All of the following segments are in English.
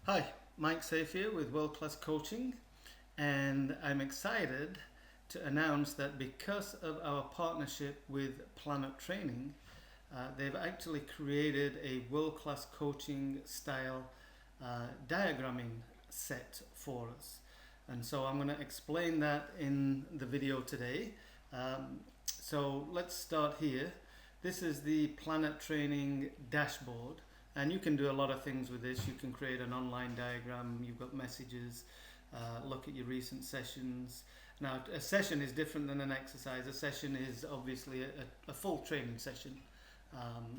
Hi, Mike Safe here with World Class Coaching, and I'm excited to announce that because of our partnership with Planet Training, they've actually created a World Class Coaching style diagramming set for us. And so I'm going to explain that in the video today. So let's start here. This is the Planet Training dashboard. And you can do a lot of things with this. You can create an online diagram. You've got messages. Look at your recent sessions. Now, a session is different than an exercise. A session is obviously a full training session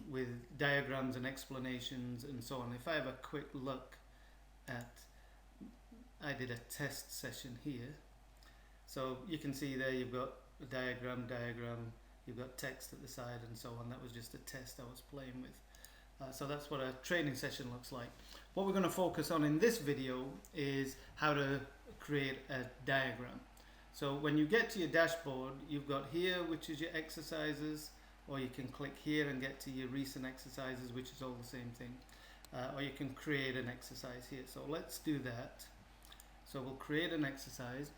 with diagrams and explanations and so on. If I have a quick look at, I did a test session here. So you can see there you've got a diagram, you've got text at the side and so on. That was just a test I was playing with. So that's what a training session looks like. What we're going to focus on in this video is how to create a diagram. So when you get to your dashboard, you've got here, which is your exercises, or you can click here and get to your recent exercises, which is all the same thing. Or you can create an exercise here. So let's do that. So we'll create an exercise.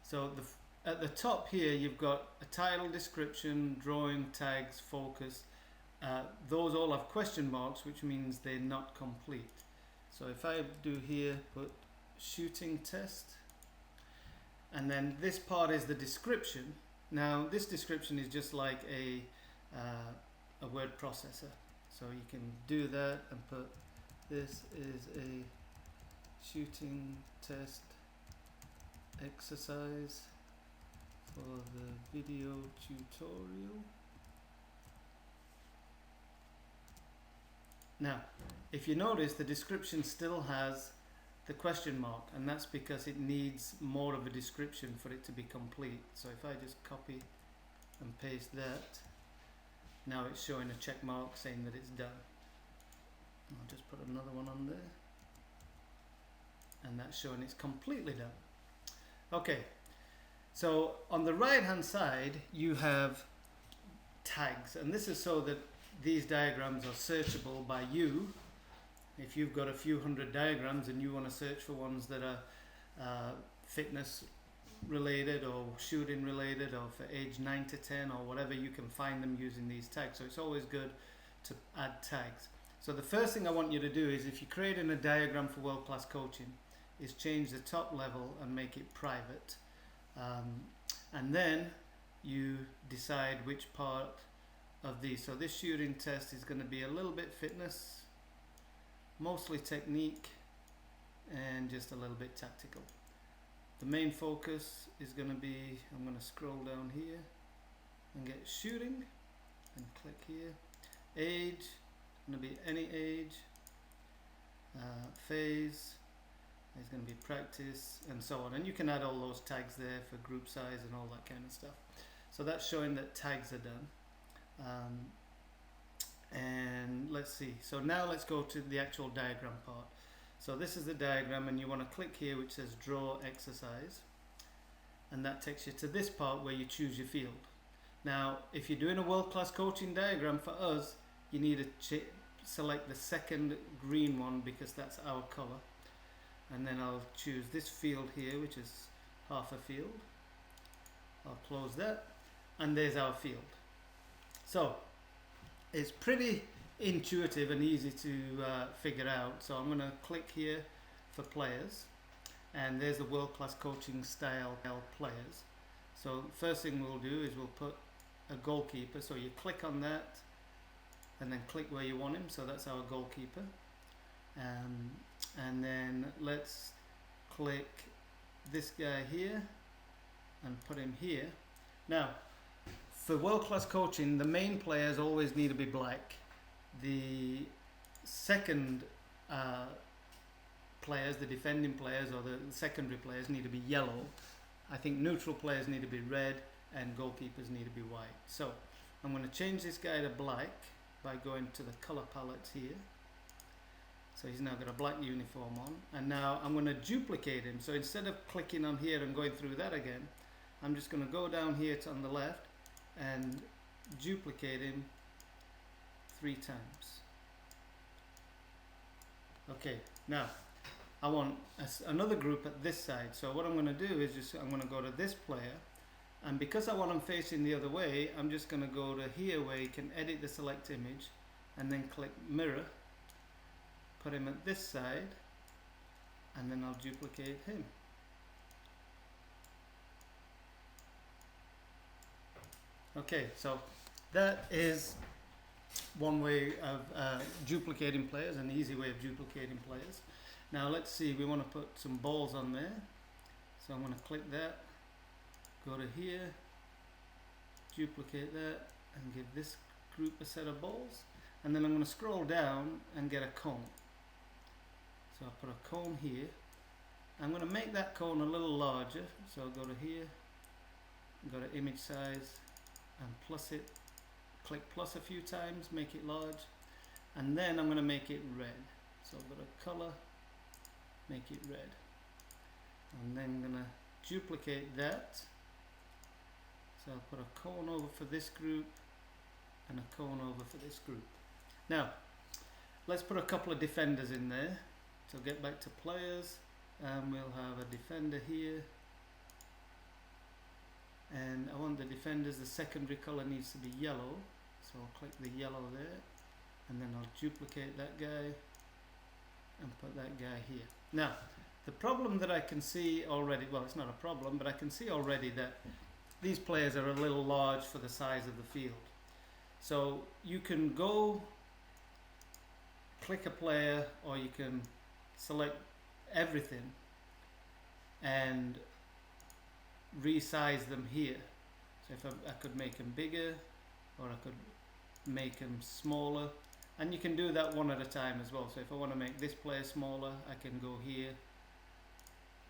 So at the top here, you've got a title, description, drawing, tags, focus. Those all have question marks, which means they're not complete. So if I do here, put shooting test, and then this part is the description. Now this description is just like a word processor. So you can do that and put this is a shooting test exercise for the video tutorial. Now, if you notice, the description still has the question mark, and that's because it needs more of a description for it to be complete. So if I just copy and paste that, now it's showing a check mark saying that it's done. I'll just put another one on there, and that's showing it's completely done. Okay, so on the right hand side you have tags, and this is so that these diagrams are searchable by you. If you've got a few hundred diagrams and you want to search for ones that are fitness related or shooting related or for age 9 to 10 or whatever, you can find them using these tags. So it's always good to add tags. So the first thing I want you to do is, if you're creating a diagram for World Class Coaching, is change the top level and make it private. And then you decide which part of these. So this shooting test is going to be a little bit fitness, mostly technique, and just a little bit tactical. The main focus is going to be, I'm going to scroll down here and get shooting and click here. Age, going to be any age. Phase is going to be practice, and so on. And you can add all those tags there for group size and all that kind of stuff. So that's showing that tags are done. And let's see, so now let's go to the actual diagram part. So this is the diagram, and you want to click here which says draw exercise, and that takes you to this part where you choose your field. Now if you're doing a World Class Coaching diagram for us, you need to select the second green one because that's our color, and then I'll choose this field here, which is half a field. I'll close that, and there's our field. So it's pretty intuitive and easy to figure out. So I'm going to click here for players, and there's the World Class Coaching Style players. So first thing we'll do is we'll put a goalkeeper. So you click on that and then click where you want him. So that's our goalkeeper. And then let's click this guy here and put him here. Now, for World Class Coaching, the main players always need to be black. The second players, the defending players or the secondary players, need to be yellow. I think neutral players need to be red, and goalkeepers need to be white. So I'm going to change this guy to black by going to the color palette here. So he's now got a black uniform on, and now I'm going to duplicate him. So instead of clicking on here and going through that again, I'm just going to go down here to on the left and duplicate him 3 times. Okay, now I want another group at this side. So what I'm going to do is I'm going to go to this player, and because I want them facing the other way, I'm just going to go to here where you can edit the select image, and then click mirror, put him at this side, and then I'll duplicate him. Okay, so that is one way of duplicating players, an easy way of duplicating players. Now let's see, we want to put some balls on there. So I'm going to click that, go to here, duplicate that, and give this group a set of balls. And then I'm going to scroll down and get a cone. So I'll put a cone here. I'm going to make that cone a little larger. So I'll go to here, go to image size, and plus it. Click plus a few times, make it large, and then I'm going to make it red. So I'll go to color, make it red, and then I'm going to duplicate that. So I'll put a cone over for this group and a cone over for this group. Now let's put a couple of defenders in there. So get back to players, and we'll have a defender here, and I want the defenders, the secondary color needs to be yellow. So I'll click the yellow there, and then I'll duplicate that guy and put that guy here. Now, the problem that I can see already, well, it's not a problem, but I can see already that these players are a little large for the size of the field. So you can go click a player, or you can select everything and resize them here. So if I could make them bigger, or I could make them smaller, and you can do that one at a time as well. So if I want to make this player smaller, I can go here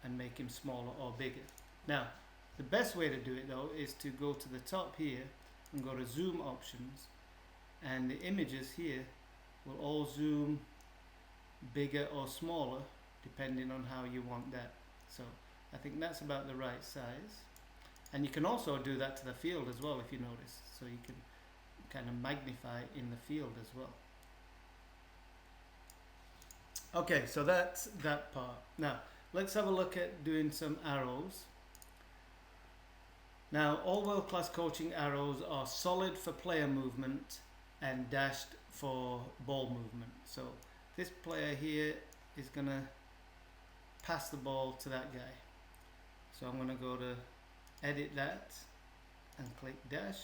and make him smaller or bigger. Now the best way to do it though is to go to the top here and go to zoom options, and the images here will all zoom bigger or smaller depending on how you want that. So I think that's about the right size, and you can also do that to the field as well if you notice, so you can kind of magnify in the field as well. Okay, so that's that part. Now let's have a look at doing some arrows. Now all World Class Coaching arrows are solid for player movement and dashed for ball movement. So this player here is going to pass the ball to that guy. So I'm going to go to edit that and click dash,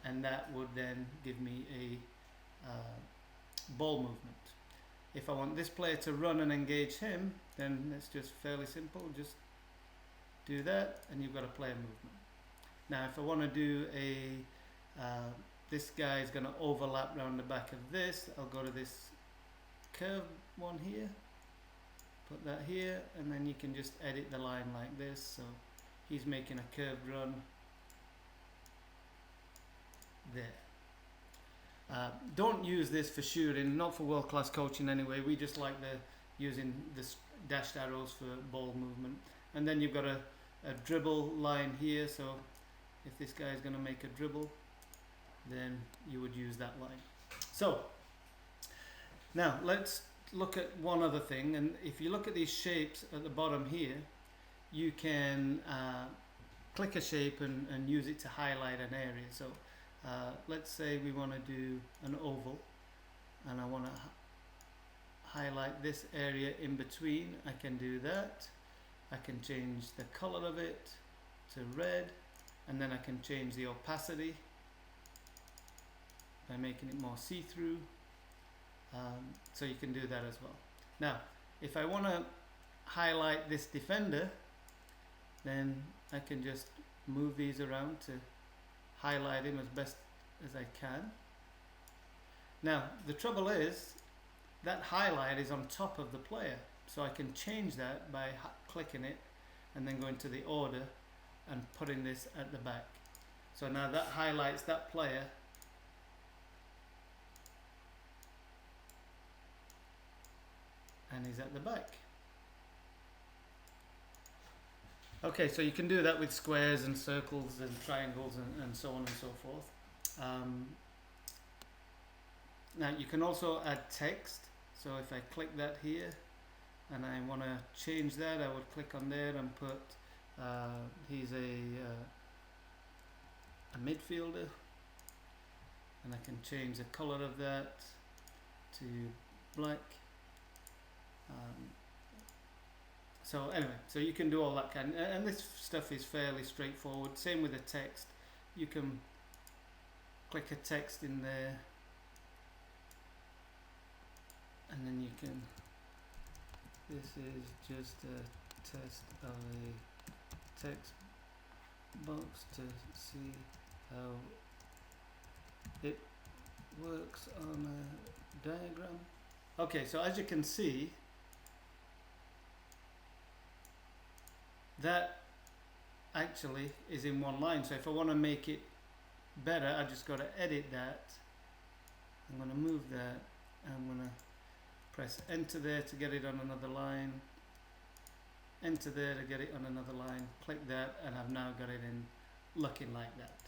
and that would then give me a ball movement. If I want this player to run and engage him, then it's just fairly simple, just do that and you've got a player movement. Now if I want to do this guy is going to overlap around the back of this, I'll go to this curve one here, put that here, and then you can just edit the line like this. So he's making a curved run there. Don't use this for shooting, not for World Class Coaching anyway. We just like using this dashed arrows for ball movement. And then you've got a dribble line here, so if this guy is going to make a dribble, then you would use that line. So now let's look at one other thing, and if you look at these shapes at the bottom here, you can click a shape and use it to highlight an area. So let's say we want to do an oval, and I want to highlight this area in between. I can do that. I can change the color of it to red, and then I can change the opacity by making it more see-through. So you can do that as well. Now if I want to highlight this defender, then I can just move these around to highlight him as best as I can. Now the trouble is that highlight is on top of the player, so I can change that by clicking it and then going to the order and putting this at the back. So now that highlights that player, and he's at the back. Okay, so you can do that with squares and circles and triangles and so on and so forth. Now you can also add text. So if I click that here, and I want to change that, I would click on there and put he's a midfielder, and I can change the color of that to black. So anyway, so you can do all that kind, and this stuff is fairly straightforward. Same with the text. You can click a text in there, and then you can, this is just a test of a text box to see how it works on a diagram. Okay, so as you can see, that actually is in one line. So if I want to make it better, I just got to edit that. I'm going to move that. I'm going to press enter there to get it on another line. Enter there to get it on another line. Click that, and I've now got it in looking like that.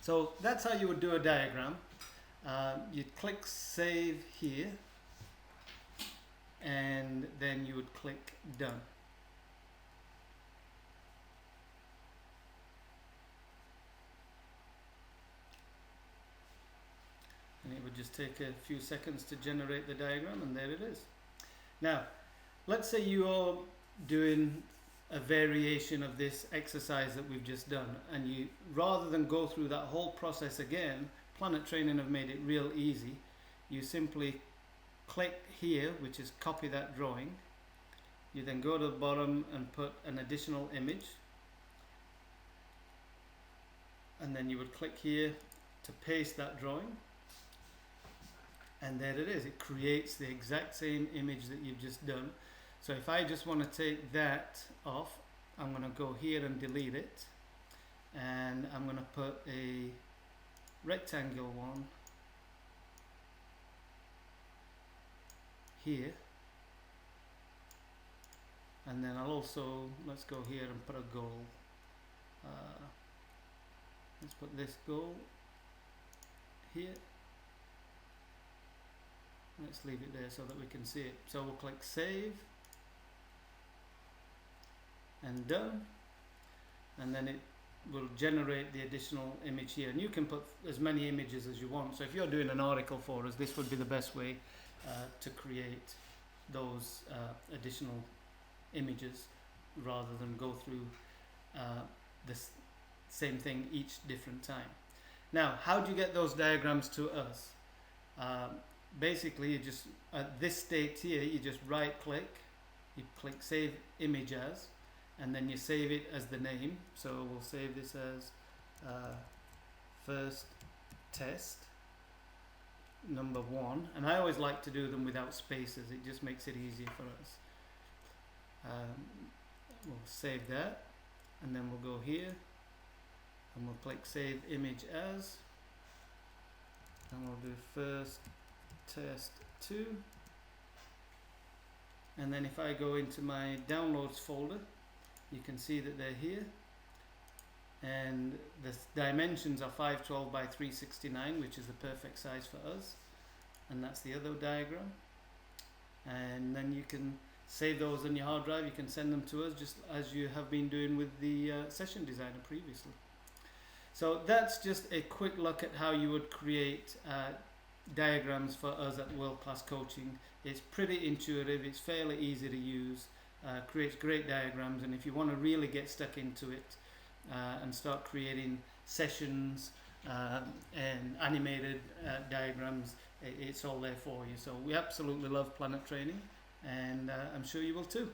So that's how you would do a diagram. You'd click save here, and then you would click done. And it would just take a few seconds to generate the diagram, and there it is. Now, let's say you are doing a variation of this exercise that we've just done, and you, rather than go through that whole process again, Planet Training have made it real easy. You simply click here, which is copy that drawing. You then go to the bottom and put an additional image, and then you would click here to paste that drawing. And there it is. It creates the exact same image that you've just done. So if I just want to take that off, I'm going to go here and delete it. And I'm going to put a rectangle one here. And then I'll also, let's go here and put a goal. Let's put this goal here. Let's leave it there so that we can see it. So we'll click save and done, and then it will generate the additional image here, and you can put as many images as you want. So if you're doing an article for us, this would be the best way to create those additional images rather than go through this same thing each different time. Now, how do you get those diagrams to us? Basically, you just, at this state here, you just right click, you click save image as, and then you save it as the name. So we'll save this as first test number 1, and I always like to do them without spaces. It just makes it easier for us. We'll save that, and then we'll go here and we'll click save image as, and we'll do first test 2, and then if I go into my downloads folder, you can see that they're here, and the dimensions are 512 by 369, which is the perfect size for us, and that's the other diagram. And then you can save those on your hard drive. You can send them to us just as you have been doing with the session designer previously. So that's just a quick look at how you would create diagrams for us at World Class Coaching. It's pretty intuitive, it's fairly easy to use, creates great diagrams, and if you want to really get stuck into it and start creating sessions and animated diagrams, it's all there for you. So we absolutely love Planet Training, and I'm sure you will too.